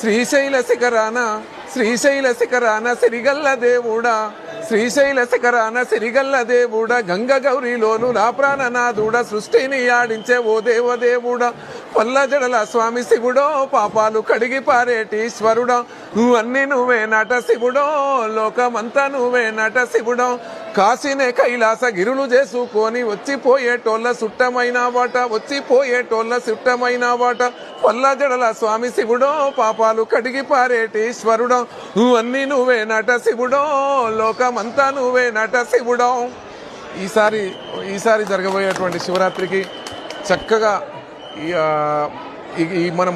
శ్రీశైల శిఖరాన సిరిగల్ల దేవుడా, శ్రీశైల శిఖరాన సిరిగల్ల దేవుడా, గంగ గౌరీలోను నా ప్రాణనాథుడ, సృష్టిని ఆడించే ఓ దేవదేవుడా, పల్ల జడల స్వామి శివుడో, పాపాలు కడిగి పారేటీశ్వరుడా, అన్ని నువ్వే నట శివుడో, లోకమంతా నువ్వే నట శివుడో, కాశీనే కైలాస గిరులు చేసుకొని వచ్చిపోయేటోళ్ళ సుట్టమైన వాట, పల్ల జడల స్వామి శివుడో, పాపాలు కడిగి పారేటీశ్వరుడో, అన్ని నువ్వే నట శివుడో, లోకమంతా నువ్వే నట శివుడో. ఈసారి జరగబోయేటువంటి శివరాత్రికి చక్కగా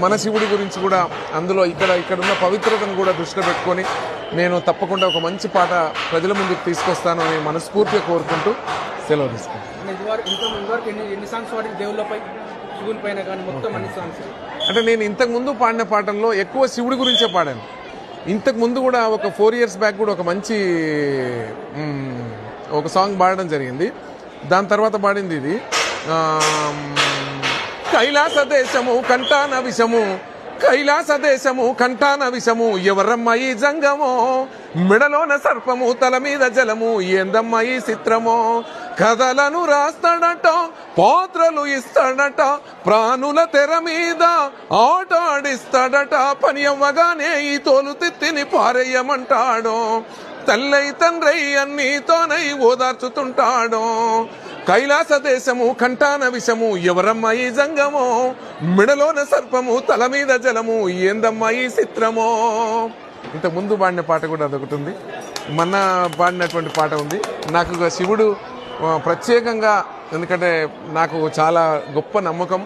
మన శివుడి గురించి కూడా అందులో ఇక్కడున్న పవిత్రతను కూడా దృష్టిలో పెట్టుకొని నేను తప్పకుండా ఒక మంచి పాట ప్రజల ముందుకు తీసుకొస్తాను అని మనస్ఫూర్తిగా కోరుకుంటూ సెలవు తీసుకుంటాను. అంటే నేను ఇంతకుముందు పాడిన పాటల్లో ఎక్కువ శివుడి గురించే పాడాను. ఇంతకుముందు కూడా ఒక 4 years బ్యాక్ కూడా ఒక మంచి ఒక సాంగ్ పాడడం జరిగింది. దాని తర్వాత పాడింది ఇది కైలాస దేశము కంటాన విషము ఎవర్రమ్మ ఈ జంగమో, మెడలోన సర్పము తల మీద జలము, ఏందమ్మ ఈ చిత్రమో, కథలను రాస్తాడట పాత్రలు ఇస్తాడట, ప్రాణుల తెర మీద ఆట ఆడిస్తాడట, పని అవ్వగానే ఈ తోలు తిత్తిని పారేయమంటాడో, తల్లై తండ్రై అన్నీతోనై ఓదార్చుతుంటాడో, కైలాస దేశము కంటాన విషము ఎవరమ్మ ఈ జంగమో, మెడలోన సర్పము తల మీద జలము, ఏందమ్మ ఈ చిత్రమో. ఇంతకుముందు పాడిన పాట కూడా అదొకటి ఉంది, మొన్న పాడినటువంటి పాట ఉంది. నాకు శివుడు ప్రత్యేకంగా, ఎందుకంటే నాకు చాలా గొప్ప నమ్మకం